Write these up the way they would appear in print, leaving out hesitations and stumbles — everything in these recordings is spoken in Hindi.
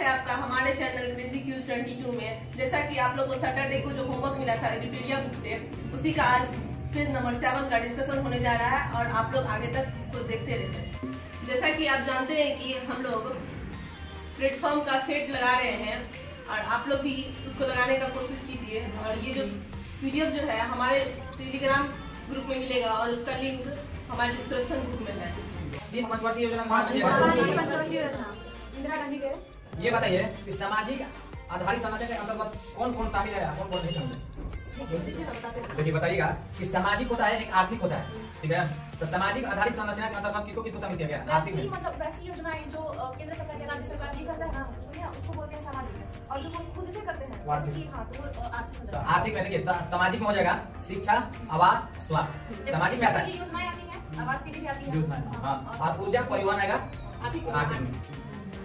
आपका हमारे चैनल क्रेजी क्यूज 22 में। जैसा कि आप लोगों को सैटरडे को जो होमवर्क मिला था एडिटोरियल बुक से, उसी का आज फिर नंबर 7 का डिस्कशन होने जा रहा है और आप लोग आगे तक इसको देखते रहते। जैसा कि आप जानते हैं कि हम लोग प्लेटफॉर्म का सेट लगा रहे हैं और आप लोग भी उसको लगाने का कोशिश कीजिए। और ये जो पीडीएफ जो है हमारे टेलीग्राम ग्रुप में मिलेगा और उसका लिंक हमारे डिस्क्रिप्शन ग्रुप में है। ये बताइए कि सामाजिक आधारित संरचना के अंतर्गत कौन कौन शामिल है, कौन कौन नहीं शामिल? देखिए बताइएगा कि सामाजिक होता है, एक आर्थिक होता है, ठीक है। तो सामाजिक आधारित संरचना के अंतर्गत किसको किसको शामिल किया गया? आर्थिक मतलब वैसी योजनाएं जो केंद्र सरकार या राज्य सरकार ये करता है ना, उसको बोलते हैं सामाजिक, और जो हम खुद से करते हैं तो आर्थिक में देखिए सामाजिक में हो जाएगा शिक्षा, आवास, स्वास्थ्य। सामाजिक में आता है योजनाएं आती हैं, आवास की भी आती है, और ऊर्जा परिवहन आएगा आर्थिक में।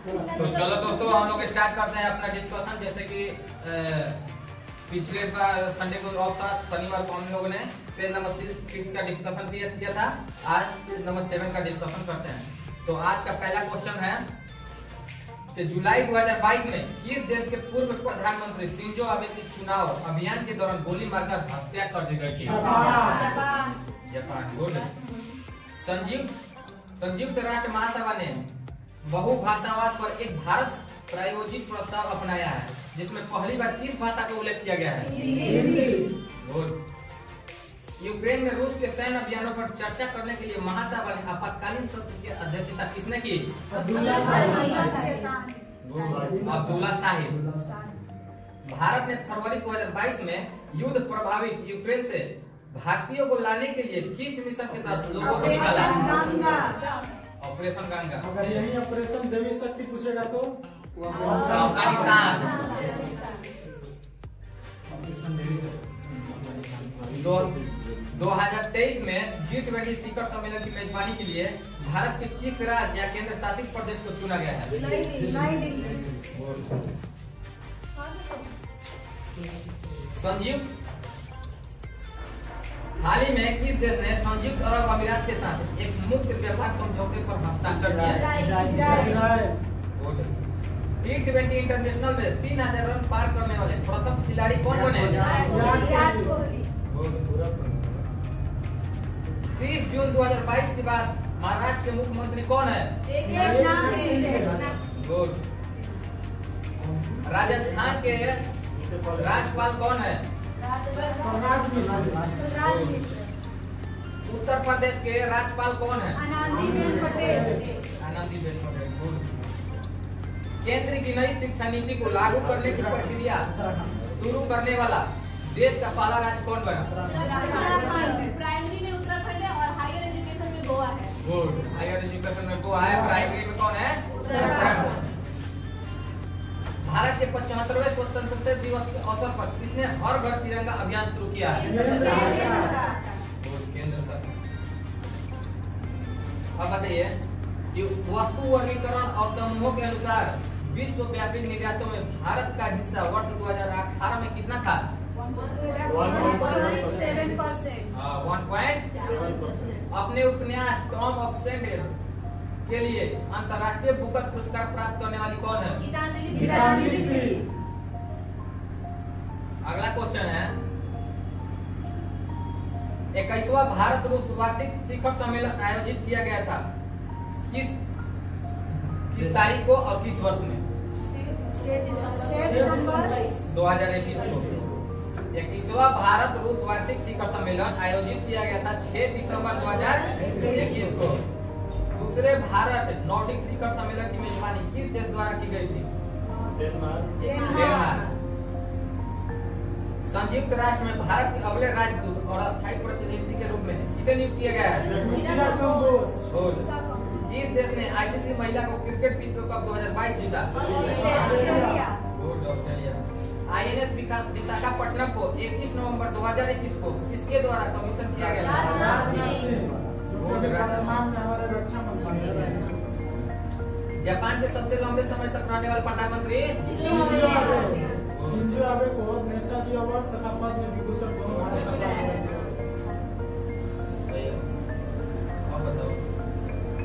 तो चलो दोस्तों हम लोग स्टार्ट करते हैं अपना डिस्कशन। जैसे कि पिछले संडे को ऑफ था, शनिवार को हम लोगों ने पेज नंबर 6 का डिस्कशन किया था। आज पेज नंबर 7 का डिस्कशन करते हैं। तो आज का पहला क्वेश्चन है कि जुलाई 2022 में किस देश के पूर्व प्रधानमंत्री शिंजो आबे की चुनाव अभियान के दौरान गोली मारकर हत्या कर दी गई थी? जापान। गुड। संयुक्त राष्ट्र महासभा ने बहुभाषावाद पर एक भारत प्रायोजित प्रस्ताव अपनाया है, जिसमें पहली बार किस भाषा का उल्लेख किया गया है? यूक्रेन में रूस के सैन्य अभियानों पर चर्चा करने के लिए महासभा ने आपातकालीन सत्र की अध्यक्षता किसने की? अब्दुल्ला साहिब। भारत ने फरवरी 2022 में युद्ध प्रभावित यूक्रेन से भारतीयों को लाने के लिए किस मिशन के तहत लोगों को निकाला? ऑपरेशन गंगा। अगर यही ऑपरेशन देवी शक्ति पूछेगा तो अफगानिस्तान। 2023 में G20 शिखर सम्मेलन की मेजबानी के लिए भारत के किस राज्य या केंद्र शासित प्रदेश को चुना गया है? संयुक्त। हाल ही में किस देश ने संयुक्त अरब अमीरात के साथ एक मुक्त व्यापार समझौते पर हस्ताक्षर किया है? T20 इंटरनेशनल में 3000 रन पार करने वाले प्रथम खिलाड़ी कौन बने? 30 जून 2022 के बाद महाराष्ट्र के मुख्यमंत्री कौन है? गुड। राजस्थान के राज्यपाल कौन है? उत्तर प्रदेश के राज्यपाल कौन है? आनंदीबेन पटेल। गुड। केंद्र की नई शिक्षा नीति को लागू करने की प्रक्रिया शुरू करने वाला देश का पहला राज्य कौन बना? प्राइमरी में उत्तराखंड है और हायर एजुकेशन में गोवा है। गुड। हायर एजुकेशन में गोवा है, प्राइमरी में कौन है? उत्तराखंड। भारत के 75वें स्वतंत्रता दिवस के अवसर पर किसने हर घर तिरंगा अभियान शुरू किया है? केंद्र सरकार। अब बताइए कि वस्तु वर्गीकरण और समूहों के अनुसार विश्वव्यापी निर्यातों में भारत का हिस्सा वर्ष 2018 में कितना था? 1.7%। अपने उपन्यास टॉम ऑफ सेंट के लिए अंतर्राष्ट्रीय बुकर पुरस्कार प्राप्त करने वाली कौन है? अगला क्वेश्चन है 21वां भारत रूस वार्षिक शिखर सम्मेलन आयोजित किया गया था किस तारीख को और किस वर्ष में? 2021 को। 21वां भारत रूस वार्षिक शिखर सम्मेलन आयोजित किया गया था 6 दिसंबर 2021 को। दूसरे भारत नॉर्डिक शिखर सम्मेलन की मेजबानी किस देश द्वारा की गई थी? डेनमार्क। संयुक्त राष्ट्र में भारत के अगले राजदूत और अस्थायी प्रतिनिधि के रूप में किसे नियुक्त किया गया है? किस देश ने आईसीसी महिला को क्रिकेट विश्व कप 2022 जीता? ऑस्ट्रेलिया। INS विशाखापट्टनम को 21 नवंबर 2021 को किसके द्वारा कमीशन किया गया? जापान के सबसे लंबे समय तक रहने वाले प्रधानमंत्री? शिंजो आबे को नेताजी अवार्ड तथा पद्म विभूषण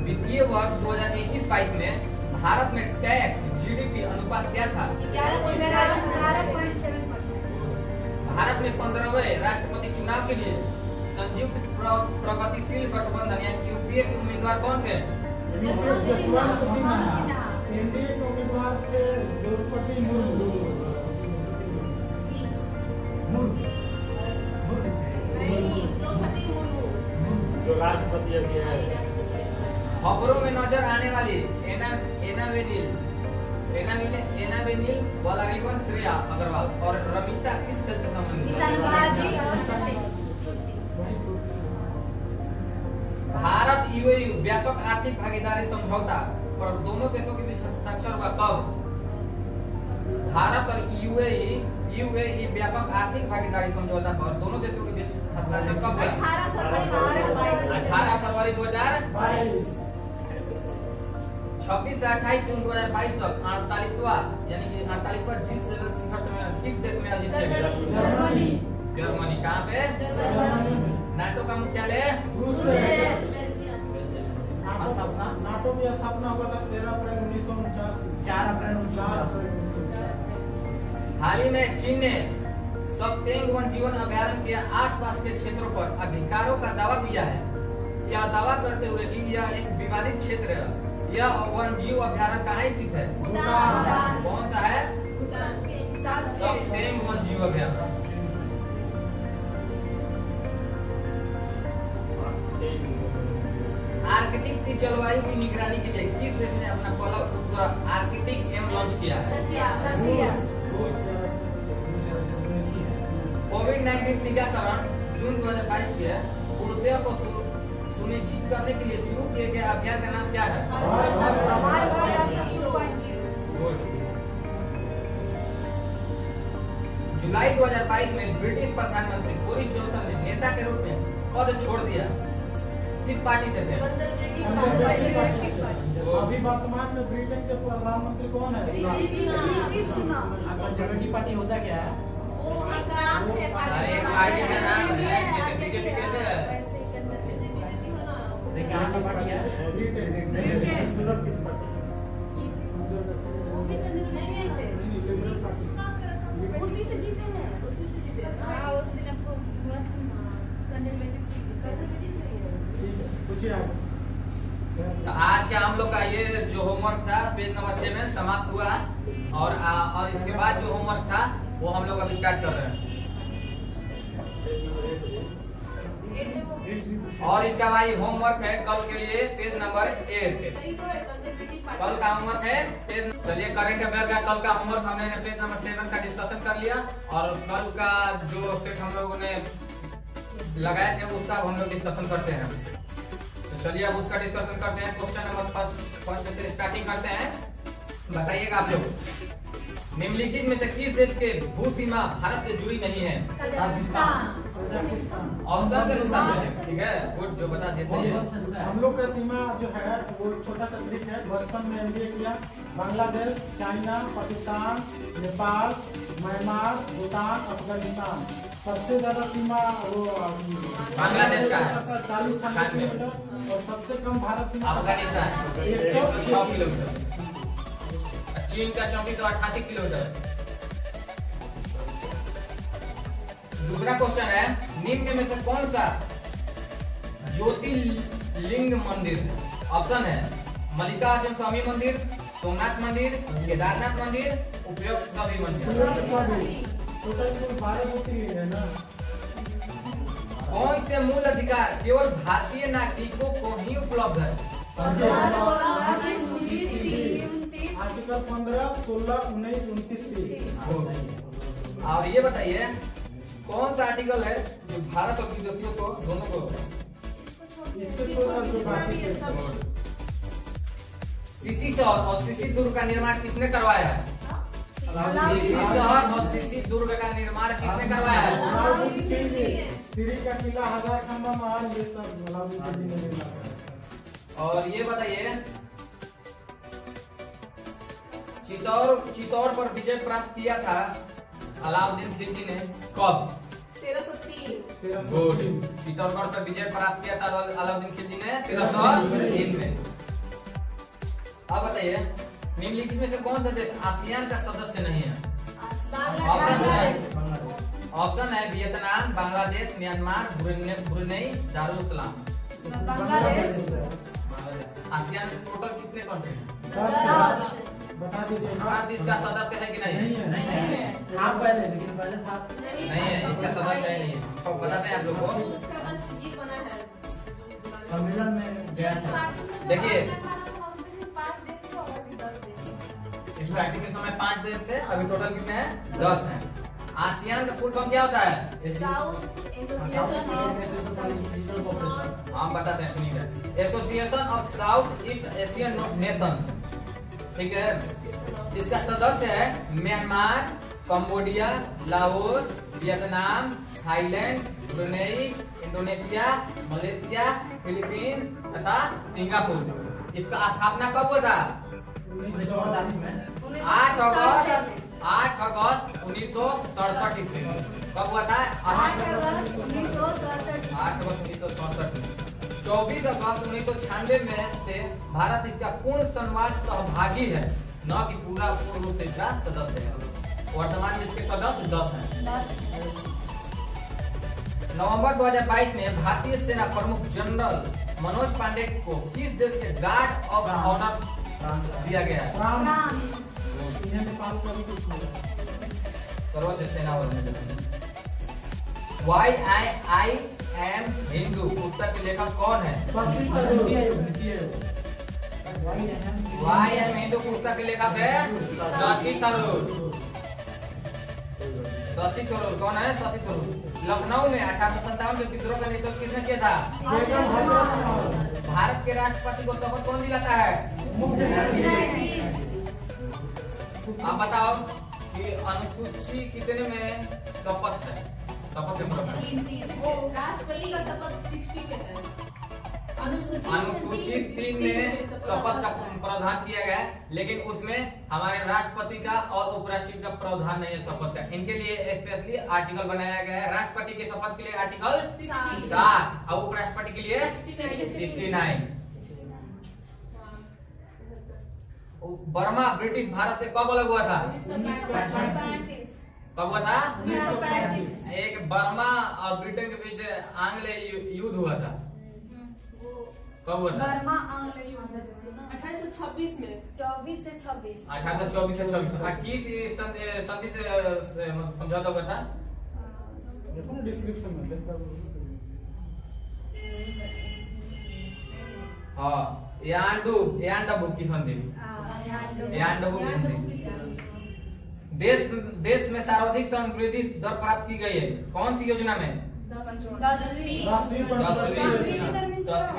वित्तीय वर्ष 2021-22 में भारत में टैक्स GDP अनुपात हुआ क्या था? 11.7%। भारत में 15वें राष्ट्रपति चुनाव के लिए संयुक्त प्रगतिशील गठबंधन यानी यूपीए के उम्मीदवार कौन थे? जसवंत सिन्हा। एनडीए के उम्मीदवार थे द्रौपदी मुर्मू। जो राष्ट्रपति अभी है। खबरों में नजर आने वाली एनावेनिल वलारिवन श्रेया अग्रवाल और रमिता किस खेल से संबंधित है? भारत यूएई व्यापक आर्थिक भागीदारी समझौता पर दोनों देशों के बीच हस्ताक्षर हुआ कब? भारत और यूएई व्यापक आर्थिक भागीदारी समझौता पर दोनों देशों के बीच हस्ताक्षर कब हुआ? 18 फरवरी 2022। 26 से 28 जून 2022 तक 48वां यानी कि 48वां G7 शिखर सम्मेलन किस देश में आयोजित किया गया? जर्मनी। कहाँ पे? नाटो का मुख्यालय नाटो की स्थापना हुआ था 13 अप्रैल 1949। 4 अप्रैल 1949। हाल ही में चीन ने सप्तेंग वन जीवन अभ्यारण्य के आसपास के क्षेत्रों पर अधिकारों का दावा किया है। यह दावा करते हुए कि यह एक विवादित क्षेत्र है। यह वन जीव अभ्यारण्य कहाँ स्थित है? कौन सा है? सप्तेंग वन जीव अभ्यारण्य। आर्कटिक की जलवायु की निगरानी के लिए किस देश ने अपना पहला उपग्रह आर्कटिक एम लॉन्च किया है? कोविड-19 टीकाकरण जून 2022 के पूर्णतः को सुनिश्चित करने के लिए शुरू किए गए अभियान का नाम क्या है? जुलाई 2022 में ब्रिटिश प्रधानमंत्री बोरिस जॉनसन ने नेता के रूप में पद छोड़ दिया। किस पार्टी से थे? अभी वर्तमान में ब्रिटेन के प्रधानमंत्री कौन है? कंजर्वेटिव पार्टी होता क्या है? एक पार्टी का नाम है बीजेपी कैसे है? कहाँ की पार्टी है? उसी से जीते हैं। हाँ, उस दिन आपको कंजर्वेटिव तो आज का हम लोग का ये जो होमवर्क था पेज नंबर 7 समाप्त हुआ और इसके बाद जो होमवर्क था वो हम लोग अभी स्टार्ट कर रहे हैं। और इसका भाई होमवर्क है कल के लिए पेज नंबर 8। कल का होमवर्क है पेज। चलिए करंट अफेयर का कल का होमवर्क हमने पेज नंबर 7 का डिस्कशन कर लिया और कल का जो सेट हम लोगों ने लगाए थे उसका हम लोग डिस्कशन करते हैं। तो चलिए अब उसका डिस्कशन करते हैं। क्वेश्चन नंबर फर्स्ट से स्टार्टिंग करते हैं। बताइएगा आप लोग निम्नलिखित में से किस देश के भू सीमा भारत से जुड़ी नहीं है? राजस्थान। ऑप्शन के अनुसार ठीक है गुड जो बता देते हैं। हम लोग का सीमा जो है वो छोटा सा ट्रिक है। बचपन में एमबीए किया। Bangladesh, China, Pakistan, Nepal, Myanmar, Bhutan, Afghanistan. सबसे ज्यादा सीमा वो बांग्लादेश का है 40 किलोमीटर और सबसे कम भारत सीमा अफगानिस्तान 106 किलोमीटर। चीन का 3488 किलोमीटर। दूसरा क्वेश्चन है निम्न में से कौन सा ज्योतिर्लिंग मंदिर? ऑप्शन है मल्लिकार्जुन स्वामी मंदिर, सोमनाथ मंदिर, केदारनाथ मंदिर, उपयुक्त सभी मंदिर। टोटल 12 ज्योतिर्लिंग है ना। कौन से मूल अधिकार केवल भारतीय नागरिकों को ही उपलब्ध है? आर्टिकल 15, 16, 19, 29, 30। और ये बताइए कौन सा आर्टिकल है जो भारत और विदेशियों को दोनों को इससे छोटा जो बाकी है सीसी शहर और सीसी दुर्ग का निर्माण किसने करवाया है? सीसी शहर और सीसी दुर्ग का निर्माण किसने करवाया है? सीरी का किला, हजार खंबा महल, ये सब अलाउद्दीन खिलजी ने निर्माण किया। और ये बताइए चित्तौड़ पर विजय प्राप्त किया था अलाउद्दीन खिलजी ने कब? 1303। गुड। चित्तौड़गढ़ पर विजय प्राप्त किया था अलाउद्दीन खिलजी ने 1303 में। अब बताइए निम्नलिखित में से कौन सा देश आसियान का सदस्य नहीं है? ऑप्शन है Vietnam, Bangladesh, Myanmar, Brunei, Darussalam. Bangladesh. ASEAN में टोटल कितने कंट्री हैं? 10 बता दीजिए। भारत इसका सदस्य है कि नहीं? नहीं है। था पहले, लेकिन पहले था नहीं है, इसका सदस्य है नहीं है। तो बताते हैं आप लोग को। उसका बस ये बना है। सम्मेलन में गया था। देखिए। उसमें सिर्फ 5 देश थे और अभी 10 देश। स्टार्टिंग के समय 5 देश थे, अभी टोटल कितने हैं? 10 हैं। आसियान का फुल फॉर्म क्या होता है? South association. हम बताते हैं, सुनिए। Association of south east Asian Nations, ठीक है। इसका सदस्य है Myanmar, Cambodia, Laos, Vietnam, Thailand, Brunei, Indonesia, Malaysia, Philippines तथा सिंगापुर। इसका स्थापना कब हुआ था? 1948 में। 8 अगस्त 1967 ईस्वी। कब हुआ था? 8 अगस्त 1967। 8 अगस्त 1967 में। 24 अगस्त 1996 में से भारत इसका पूर्ण संवाद सहभागी है, न कि पूर्ण रूप से इसका सदस्य है। वर्तमान में इसके सदस्य 10 हैं। 10। नवंबर 2022 में भारतीय सेना प्रमुख जनरल मनोज पांडे को किस देश के गार्ड ऑफ ऑनर दिया गया है? फ्रांस। इन्हें नेपाल का भी कुछ नहीं। सर्वोच्च सेना बल। Why I am हिंदू पुस्तक के लेखक कौन है? Shashi Tharoor. Why I am Hindu पुस्तक के लेखक है शशि थरूर। शशि थरूर कौन है? शशि थरूर। लखनऊ में 1857 के विद्रोह का नेतृत्व किसने किया था? बेगम हजरत। भारत के राष्ट्रपति को शपथ कौन दिलाता है? आप बताओ कि अनुसूची कितने में शपथ है? शपथ वो राष्ट्रपति का शपथ 60 पे है। अनुसूची 3 में शपथ का प्रावधान किया गया है, लेकिन उसमें हमारे राष्ट्रपति का और उपराष्ट्रपति का प्रावधान नहीं है शपथ का। इनके लिए स्पेशली आर्टिकल बनाया गया है। राष्ट्रपति के शपथ के लिए आर्टिकल 7 और उपराष्ट्रपति के लिए 69। बर्मा ब्रिटिश भारत से कब अलग हुआ था? 1935। कब हुआ था? 1935। एक बर्मा और ब्रिटेन के बीच आंग्ल युद्ध हुआ था। कब हुआ था? बर्मा आंग्ल युद्ध 1826 में। 24 से 26। 1824 से 26। किस संधि से समझौता हुआ था? देखो डिस्क्रिप्शन में देखो। हाँ, यानडबू की संधि। यानडबू की संधि। देश में सर्वाधिक समृद्धि दर प्राप्त की गई है कौन सी योजना में? 10वीं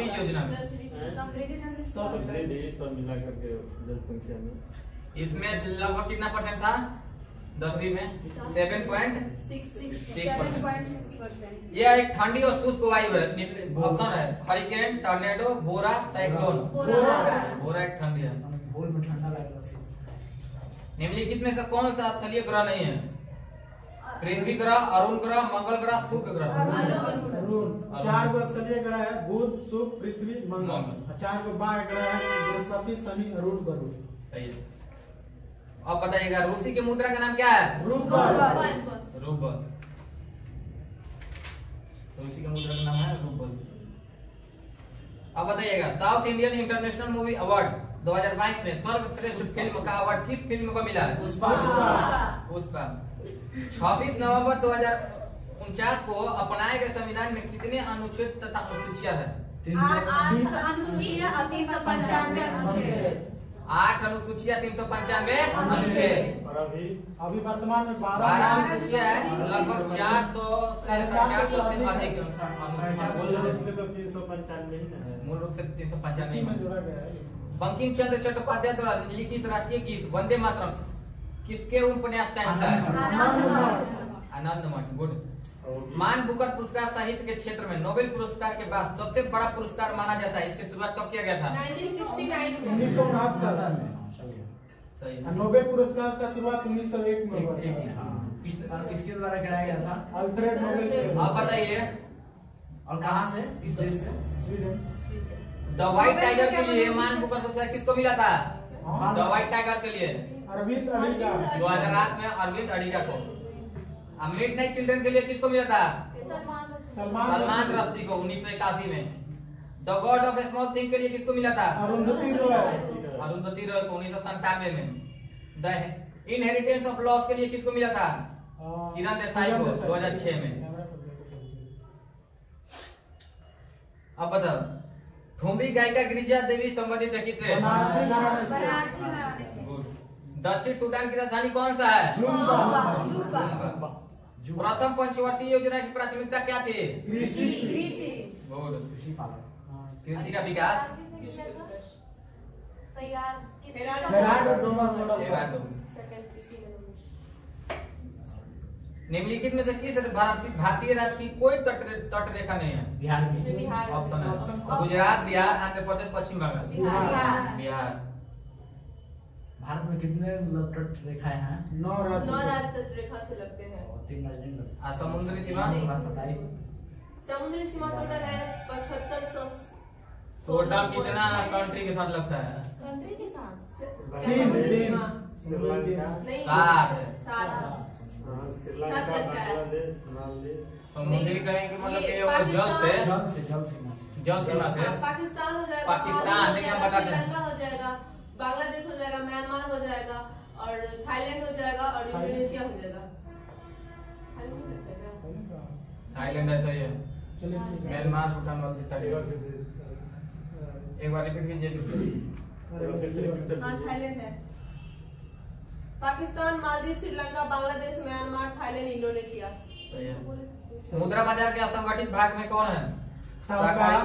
योजना में। समृद्धि सब मिला करके जनसंख्या में इसमें लगभग कितना परसेंट था 10वीं में? 7.6%। यह एक ठंडी और शुष्क वायु है। ऑप्शन है हरिकेन, टॉर्नेडो, बोरा, साइक्लोन। बोरा एक ठंडी है। बोल में ठंडा लगेगा। निम्नलिखित में से कौन सा स्थलीय ग्रह नहीं है? पृथ्वी ग्रह, अरुण ग्रह, मंगल ग्रह, शुक्र ग्रह। अरुण। 4 गो स्थलीय ग्रह है, बुध, शुक्र, पृथ्वी, मंगल। 4 गो बाह्य ग्रह है, बृहस्पति, शनि, अरुण, वरुण। सही है। अब बताइएगा रूसी के मुद्रा का नाम क्या है? रूबल। रूबल। रूसी का मुद्रा का नाम है रूबल। अब बताइएगा south Indian international movie award 2022 में सर्वश्रेष्ठ फिल्म का अवार्ड किस फिल्म को मिला है? पुष्पा। 26 नवंबर 2049 को अपनाए गए संविधान में कितने अनुच्छेद तथा अनुसूचियां हैं? 8 अनुसूचियां 395 अनुच्छेद। और अभी वर्तमान में 12 अनुसूचियां है, लगभग 400 से अधिक। मूल रूप से तो 395 ही ना है। मूल रूप से 395 में जोड़ा गया है। बंकिम चंद्र चट्टोपाध्याय द्वारा लिखित राष्ट्रीय गीत वंदे मातरम किसके उपन्यास का हिस्सा है? आनंद मठ। गुड। मान बुकर पुरस्कार साहित्य के क्षेत्र में नोबेल पुरस्कार के बाद सबसे बड़ा पुरस्कार माना जाता है। इसकी शुरुआत कब किया गया था? 1969 में। 1969 में। सही है। नोबेल पुरस्कार का शुरुआत 1901 में हुआ था। किसके द्वारा कराया गया था? Alfred Nobel. आप बताइए और कहाँ से? किस देश से? स्वीडन। द व्हाइट टाइगर के लिए मान बुकर पुरस्कार किसको मिला था? द व्हाइट टाइगर के लिए अरविंद अडिगा। 2008 में अरविंद अडिगा को। मिड नाइट चिल्ड्रन के लिए किसको मिला था? सलमान रश्दी को 1981 में। The God of small thing के लिए किसको मिला था? अरुंधति रॉय को 1997 में। द इनहेरिटेंस ऑफ लॉस के लिए किसको मिला था? किरण देसाई को 2006 में। अब बताओ, ठुमरी गायिका गिरिजा देवी संबंधित है किससे? दक्षिण सूडान की राजधानी कौन सा है? प्रथम पंचवर्षीय योजना की प्राथमिकता क्या थी? गुड। कृषि का विकास। निम्नलिखित में से किस भारतीय राज्य की कोई तट रेखा नहीं है? बिहार ऑप्शन है गुजरात, बिहार, आंध्र प्रदेश, पश्चिम बंगाल। बिहार। भारत में कितने तट रेखाएं हैं? 9 राज्य तट रेखा से लगते हैं। 3 राज्य नहीं लगते। समुद्री सीमा 27। समुद्री सीमा टोटल है 7500। टोटल कितना कंट्री के साथ लगता है? कंट्री के साथ 3 नहीं, 7 श्रीलंका, बांग्लादेश, मालदीव। समुद्री कहेंगे मतलब कि वो जल सीमा से पाकिस्तान हो जाएगा, पाकिस्तान, लेकिन हम बताते हैं श्रीलंका हो जाएगा, बांग्लादेश हो जाएगा, म्यांमार हो जाएगा और थाईलैंड हो जाएगा और इंडोनेशिया हो जाएगा। थाईलैंड ऐसा ही है। म्यांमार, भूटान, मालदीव। एक बार रिपीट कीजिए। हाँ, थाईलैंड है। Pakistan, Maldives, Sri Lanka, Bangladesh, Myanmar, Thailand, Indonesia. सही है। मुद्रा बाजार के असंगठित भाग में कौन है? साहूकार।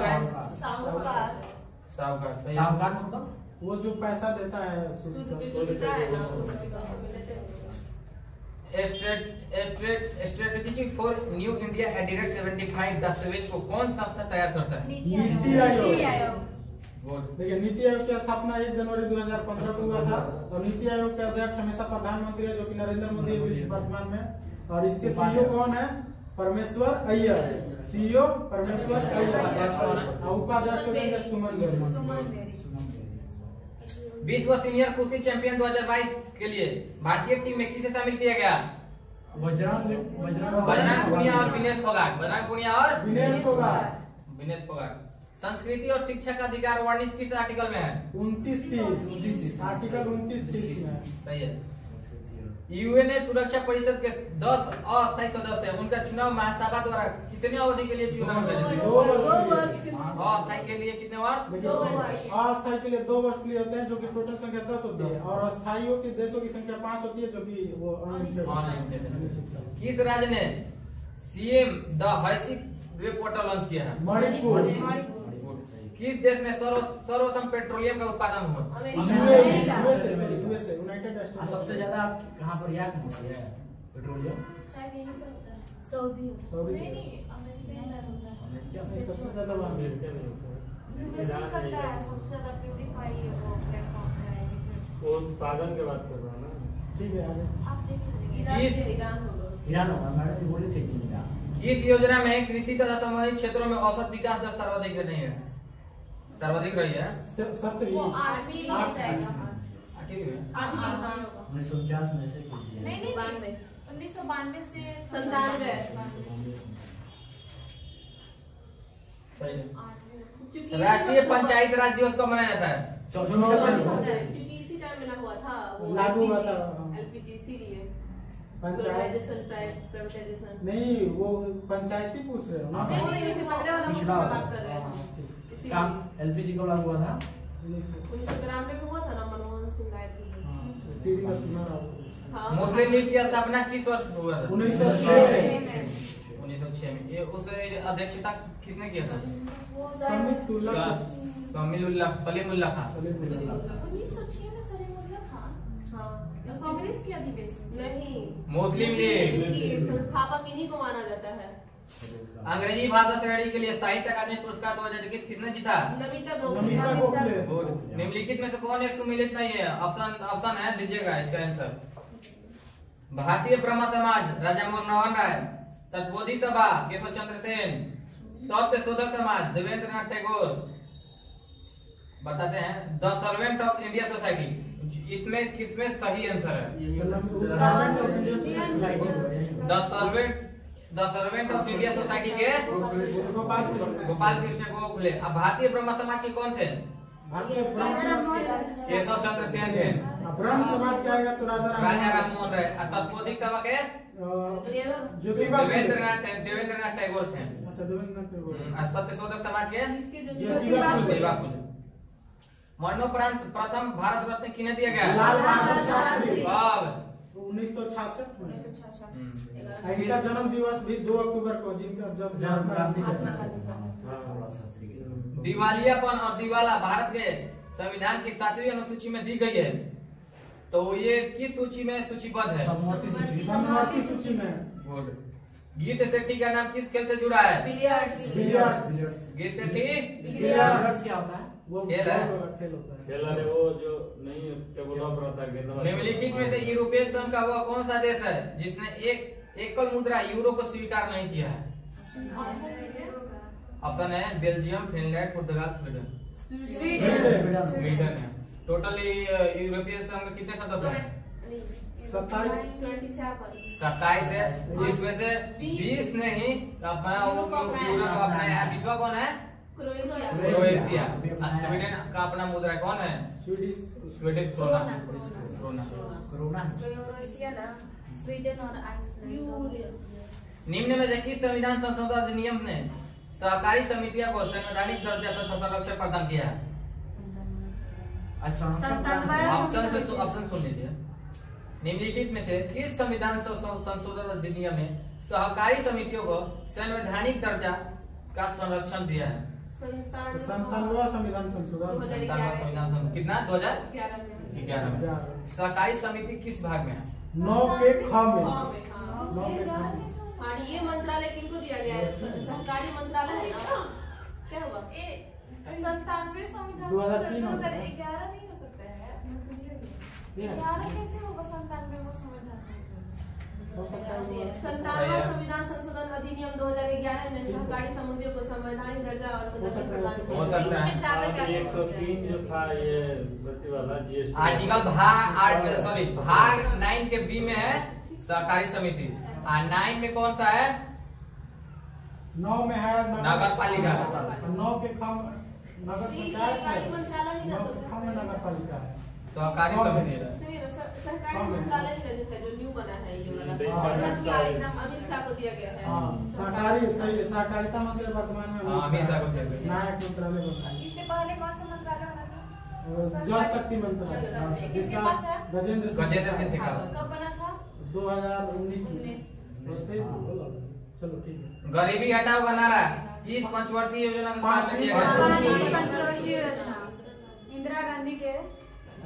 साहूकार। सही है। साहूकार मतलब वो जो पैसा देता है सूद पे जो देता है ना, वो किसी का उसको मिलते हैं। स्ट्रेटेजी फॉर न्यू इंडिया एडिरेट 75 दस्तावेज को कौन संस्था तैयार करता है? नीति आयोग। गुड। देखिए, नीति आयोग की स्थापना 1 जनवरी 2015 को हुआ था और नीति आयोग के अध्यक्ष हमेशा प्रधानमंत्री है, जो कि नरेंद्र मोदी है वर्तमान में। और इसके सीईओ कौन है? परमेश्वर अय्यर। सीईओ परमेश्वर अय्यर और उपाध्यक्ष होंगे सुमन देवी। विश्व सीनियर कुश्ती चैंपियन 2022 के लिए भारतीय टीम में किसे शामिल किया गया? बजरंग पुनिया और विनेश फोगाट। बजरंग पुनिया और विनेश फोगाट। संस्कृति और शिक्षा का अधिकार वर्णित किस आर्टिकल में है? 29-30 आर्टिकल 29-30 में। सही है। यूएनए सुरक्षा परिषद के 10 अस्थायी सदस्य हैं। उनका चुनाव महासभा द्वारा कितने अवधि के लिए चुनाव होता है? 2 वर्ष। अस्थायी के लिए कितने वर्ष? 2 वर्ष। अस्थायी के लिए 2 वर्ष के लिए होते हैं, जो कि टोटल संख्या 10 होती है। और अस्थायियों के देशों की संख्या 5 होती है, जो कि वो अनिश्चित। किस राज्य ने सीएम द हैसिक वेब पोर्टल लॉन्च किया है? मणिपुर। किस देश में सर्वप्रथम पेट्रोलियम का उत्पादन हुआ? USA, United states. सबसे ज्यादा कहाँ पर याद होती है पेट्रोलियम? सऊदी। सऊदी। नहीं, अमेरिका में होता है। नहीं, सबसे ज्यादा वहाँ अमेरिका में होता है। यूएसए करता है सबसे ज्यादा प्यूरिफाई वो प्लेटफॉर्म है। वो उत्पादन के बात कर रहा है ना। ठीक है, आगे। आप देखिए ईरान होगा, मैडम जी बोली थी कि किस योजना में कृषि तथा संबंधित क्षेत्रों में औसत विकास दर सर्वाधिक नहीं है? सर्वाधिक रही है 7वीं। वो आठवीं में जाएगा। 1949 में से नहीं 1992 से 97। सही है। राष्ट्रीय पंचायत राज दिवस कब मनाया जाता है? 14 क्योंकि इसी टाइम में ना हुआ था वो लागू हुआ था। एलपीजी, इसीलिए प्राइवेटाइजेशन नहीं, वो पंचायती पूछ रहे हो ना? नहीं, इससे पहले वाला उसकी बात कर रहे हैं। काम एलपीजी कब लागू हुआ था? 1993 में हुआ था ना, मनमोहन सिंह आए थे। हाँ। मुस्लिम लीग की स्थापना किस वर्ष हुआ था? 1906 में। ये उस अध्यक्षता किसने किया था? सलीमुल्लाह सलीमुल्लाह खान। 1906 में सलीमुल्लाह खान। हाँ। कांग्रेस की अधिवेशन नहीं, मुस्लिम लीग की संस्थापक इन्हीं को माना जाता है। अंग्रेजी भाषा श्रेणी के लिए साहित्य अकादमी पुरस्कार 2021 किसने जीता? नमिता नमिता गोखले। निम्नलिखित में से कौन एक सुमिलित नहीं है? ऑप्शन है, दीजिएगा इसका आंसर। भारतीय ब्रह्म समाज राजा मोहन राय, तत्वोधी सभा केशव चंद्र सेन, तत्व शोधक समाज देवेंद्र नाथ टैगोर। बताते हैं the servant of India society इसमें किसमें सही आंसर है? The servant of India society के गोपाल कृष्ण गोखले। अब भारतीय ब्रह्म समाज के कौन थे? केशव चंद्र सेन थे। ब्रह्म समाज क्या आएगा तो राजा राम मोहन राय। तत्वोधिक सभा के देवेंद्रनाथ टैगोर थे। अच्छा, देवेंद्रनाथ टैगोर। सत्यशोधक समाज के ज्योतिबा फुले। मरणोपरांत प्रथम भारत रत्न किन्हें दिया गया? लाल बहादुर शास्त्री। कब? 1966 में। इनका जन्म दिवस भी 2 अक्टूबर को, जिनका जब दिवालियापन और दिवाला भारत के संविधान की 7वीं अनुसूची में दी गई है, तो ये किस सूची में सूचीबद्ध है? सम्मति सूची में। गुड। गीत सेट्टी का नाम किस खेल से जुड़ा है? बिलियर्ड्स। गीत सेट्टी बिलियर्ड्स क्या होता है? वो खेल है। खेल होता है। खेल है वो जो नहीं टेबल टॉप रहता है। निम्नलिखित में से यूरोपीय संघ का वह कौन सा देश है जिसने एकल मुद्रा यूरो को स्वीकार नहीं किया है? ऑप्शन है बेल्जियम, फिनलैंड, पुर्तगाल, स्वीडन है। टोटल यूरोपीय संघ में कितने सदस्य हैं? 27 है, जिसमें से 20 ने ही अपना यूरो को अपनाया है। 20वां कौन है? क्रोएशिया। स्वीडन का अपना मुद्रा कौन है? Swedish krona. स्वीडन और आइसलैंड। निम्न में से किस संविधान संशोधन अधिनियम ने सहकारी समितियों को संवैधानिक दर्जा तथा संरक्षण प्रदान किया है? ऑप्शन सुन लीजिए। निम्नलिखित में से किस संविधान संशोधन अधिनियम ने सहकारी समितियों को संवैधानिक दर्जा का संरक्षण दिया है? 97वां संविधान संशोधन। कितना? 2011 में। सहकारी समिति किस भाग में है? 9 के ख में। हाँ, ये मंत्रालय किनको दिया गया है? सहकारी मंत्रालय है ना? क्या होगा? 97 संविधान 2011 नहीं हो सकता है। 11 कैसे होगा? 97 वो संविधान। 97वां संविधान संशोधन अधिनियम 2011 ने सहकारी समितियों को संवैधानिक दर्जा और संरक्षण प्रदान किया। हो सकता है। 103 जो था ये भर्ती वाला जीएसटी आर्टिकल भाग 9 के बी में है सहकारी समिति। 9 में कौन सा है? 9 में है नगर पालिका। 9 के ख नगर पंचायत है। 9 के ख में नगर पालिका है। सहकारी समिति है। सहकारी मंत्रालय है जो न्यू बना है ये वाला। अमित शाह को दिया गया है। सहकारी सही है। सहकारिता मंत्री वर्तमान में अमित शाह को दिया गया। नायक मंत्रालय बना है। इससे पहले कौन सा मंत्रालय बना था? जल शक्ति मंत्रालय, किसके पास है? गजेंद्र सिंह शेखावत। कब बना था? 2019 में। चलो ठीक है। गरीबी हटाओ का नारा किस पंचवर्षीय योजना के बाद दिया गया? इंदिरा गांधी के।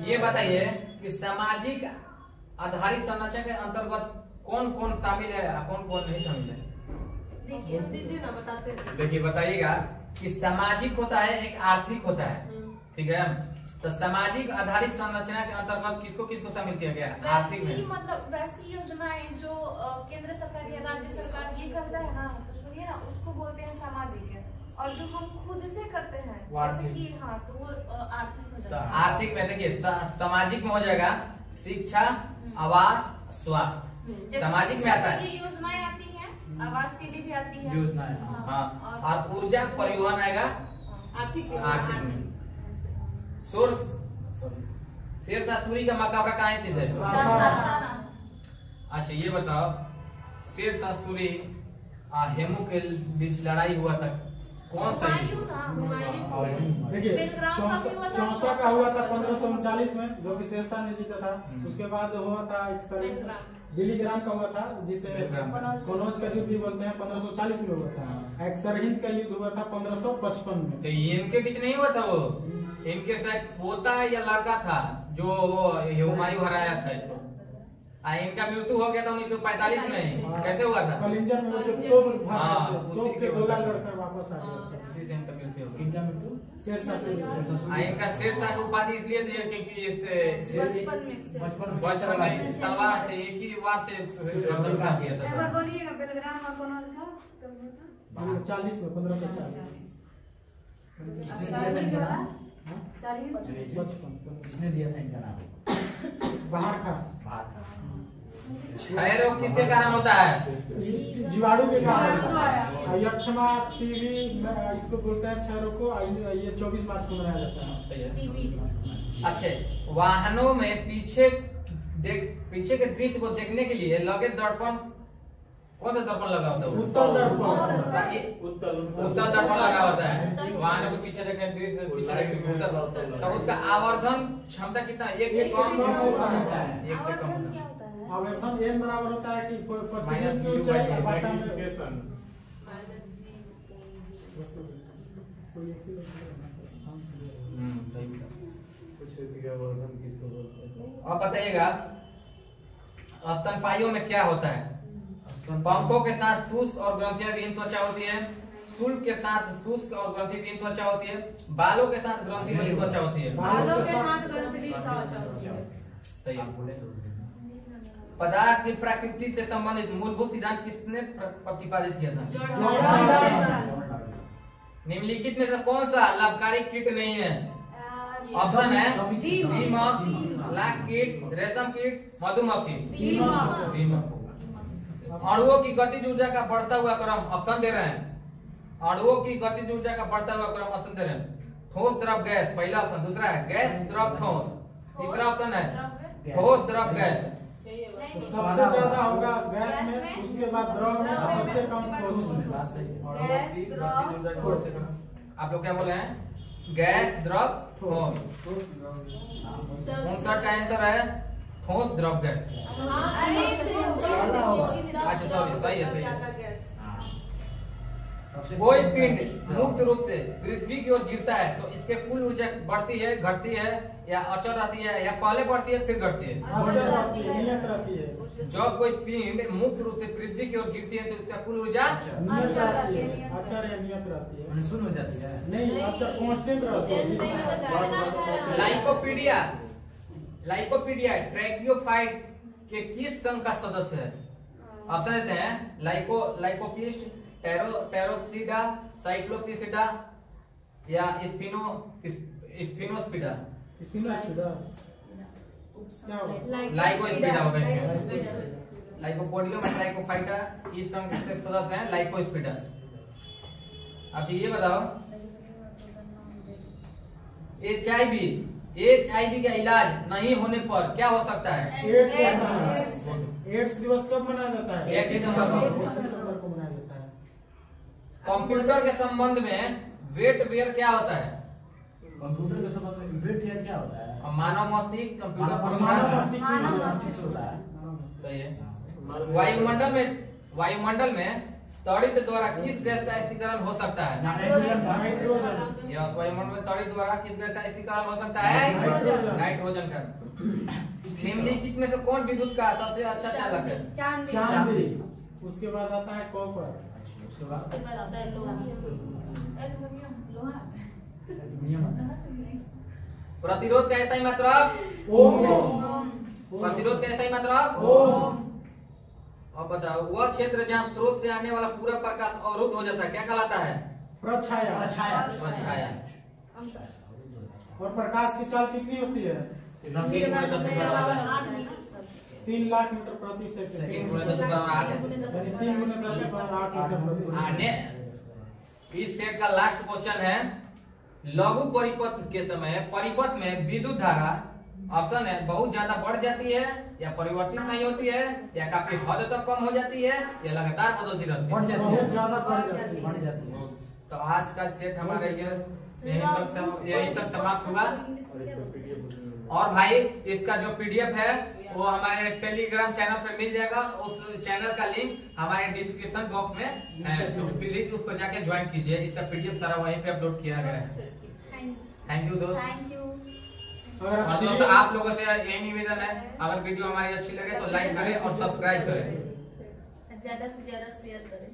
ये बताइए कि सामाजिक आधारित संरचना के अंतर्गत कौन कौन शामिल है और कौन कौन नहीं शामिल है? दीजिए ना, बताते हैं। देखिए बताइएगा कि सामाजिक होता है, एक आर्थिक होता है, ठीक है? तो सामाजिक आधारित संरचना के अंतर्गत किसको किसको शामिल किया गया? आर्थिक में मतलब वैसी योजनाएं जो केंद्र सरकार या राज्य सरकार ये करता है ना, तो सुनिए ना, उसको बोलते हैं सामाजिक है। और जो हम खुद से करते हैं जैसे कि हाँ, तो वो आर्थिक हो जाता है। आर्थिक में देखिए सामाजिक में हो जाएगा शिक्षा, आवास, स्वास्थ्य। सामाजिक में आता है। योजनाएं आती हैं, आवास के लिए भी आती है योजनाएं। हाँ, और ऊर्जा परिवहन आएगा आर्थिक में। शेरशाह सूरी का मकबरा कहाँ स्थित है? अच्छा ये बताओ, शेरशाह सूरी हेमू के बीच लड़ाई हुआ था, कौन सा? देखिए 64 का हुआ था 1539 में, जो कि शेरशाह ने जीता था। उसके बाद हुआ था एक बिलीग्राम का हुआ था, जिसे कनौज का युद्ध भी बोलते हैं, 1540 में हुआ था। एक सरहिंद का युद्ध हुआ था 1555 में। तो इनके बीच नहीं हुआ था वो, इनके साथ पोता या लड़का था जो हुमायूं हराया था इसको। इनका मृत्यु हो गया था 1945 में। कैसे हुआ था? कलिंजर में जो तोप के गोला लड़कर वापस आ गया, उसी से इनका मृत्यु हो गया। किनका मृत्यु? शेरशाह सूरी। इनका शेरशाह की उपाधि इसलिए दी है क्योंकि इससे बचपन में तलवार से एक ही वार से गर्दन काट दिया था। एक बार बोलिएगा बेलग्राम और कनौज का कब हुआ था? 40 में 1540। सालिन 55 किसने दिया था इनका नाम? बाहर का क्षय रोग किसके कारण होता है? जीवाणु के कारण द्वारा। यक्षमा टीवी इसको बोलते हैं क्षय रोग को। ये 24 मार्च को मनाया जाता है। सही है। अच्छा, वाहनों में पीछे के दृश्य को देखने के लिए लगे दर्पण, कौन सा दर्पण लगा होता है? उत्तर दर्पण। उत्तर दर्पण लगा होता है। वाहनों के पीछे देखने दृश्य पीछे देखने उत्तर। सब उसका आवर्धन क्षमता कितना? 1 से कम होता है। 1 से कम आवर्धन क्या होता है? आवर्धन एम बराबर होता है कि प्रतिबिंब की ऊंचाई और बाटा में अब बताइएगा स्तनपाइयों में क्या होता है? पंखों के साथ शुष्क और ग्रंथियां विहीन त्वचा होती है। शुल्क के साथ शुष्क और ग्रंथि विहीन त्वचा होती है। बालों के साथ ग्रंथि वाली त्वचा होती है। बालों के साथ ग्रंथि त्वचा होती है। सही है। पदार्थ की प्रकृति से संबंधित मूलभूत सिद्धांत किसने प्रतिपादित किया था? निम्नलिखित में से कौन सा लाभकारी कीट नहीं है? ऑप्शन है दीमक, लाख कीट, रेशम कीट, मधुमक्खी। दीमक। अणुओं की गतिज ऊर्जा का बढ़ता हुआ क्रम, ऑप्शन दे रहे हैं। अणुओं की गतिज ऊर्जा का बढ़ता हुआ क्रम, ऑप्शन दे रहे हैं। ठोस द्रव गैस, पहला ऑप्शन। दूसरा है गैस द्रव ठोस। तीसरा ऑप्शन है ठोस द्रव गैस। तो सबसे ज्यादा होगा गैस में, उसके बाद द्रव में, और सबसे कम ठोस में। आप लोग क्या बोले हैं? गैस द्रव ठोस। कौन सा का आंसर है? ठोस द्रव गैस। अच्छा सॉरी, सही है। कोई पिंड मुक्त रूप से पृथ्वी की ओर गिरता है तो इसके कुल ऊर्जा बढ़ती है, घटती है, या अचल रहती है, या पहले बढ़ती है फिर घटती है? नियत रहती है। जब कोई पिंड मुक्त रूप से पृथ्वी की ओर गिरती है तो इसका कुल ऊर्जा नियत रहती है। अच्छा रे, नियत रहती है। शून्य हो जाती है। नहीं, अच्छा कांस्टेंट रहती है। लाइकोपीडिया ट्रैकियोफाइट के किस संघ का सदस्य है? ऑप्शन देते हैं लाइकोपिस्ट, टेरोक्सिडा, साइक्लोपिसिडा, या स्पिनोस्पिडा। क्या होगा? लाइकोस्पिडा होगा इसमें। लाइकोपोडियम और लाइकोफाइटा इस संघ के सदस्य हैं लाइकोस्पिडा। अब ये बताओ HIV का इलाज नहीं होने पर क्या हो सकता है? एड्स दिवस कब मनाया जाता है? 1 दिसंबर को मनाया जाता है। कंप्यूटर के संबंध में वेट वेयर क्या होता है? कंप्यूटर के संबंध में वेट वेयर क्या होता है? मानव मस्तिष्क कंप्यूटर मानव मस्तिष्क होता है। सही है। वायुमंडल में तड़ित द्वारा किस गैस का स्थिरीकरण हो सकता है? नाइट्रोजन। यस, वायुमंडल में तड़ित द्वारा किस गैस का स्थिरीकरण हो सकता है? नाइट्रोजन का। निम्नलिखित में से कौन विद्युत का सबसे अच्छा चालक है? चांदी। उसके बाद आता है कॉपर। उसके बाद प्रतिरोध का ऐसा ही मात्रक ओम। प्रतिरोध का ऐसा ही मात्रक ओम। अब बताओ वह क्षेत्र जहाँ स्रोत से आने वाला पूरा प्रकाश अवरुद्ध हो जाता है क्या कहलाता है? प्रछाया। छाया। और प्रकाश की चाल कितनी होती है? 3 लाख मीटर प्रति सेकंड। 3 × 10⁸ यानी 3 × 10⁸ मीटर प्रति सेकंड। इस सेट का लास्ट क्वेश्चन है लघु परिपथ के समय परिपथ में विद्युत धारा, ऑप्शन है बहुत ज्यादा बढ़ जाती है, या परिवर्तित नहीं होती है, या काफी हद तक कम हो जाती है, या लगातार बदलती रहती है? बहुत ज्यादा बढ़ जाती है। तो आज का सेट हमारा यही तक समाप्त हुआ। और भाई इसका जो PDF है वो हमारे टेलीग्राम चैनल पे मिल जाएगा। उस चैनल का लिंक हमारे डिस्क्रिप्शन बॉक्स में है, तो प्लीज उसको जाके ज्वाइन कीजिए। इसका PDF सारा वहीं पे अपलोड किया गया है। थैंक यू दोस्त। Thank you. अगर और दोस्तों आप लोगों से यही निवेदन है, अगर वीडियो हमारी अच्छी लगे तो लाइक करें और सब्सक्राइब करें। ज्यादा से ज्यादा शेयर करें।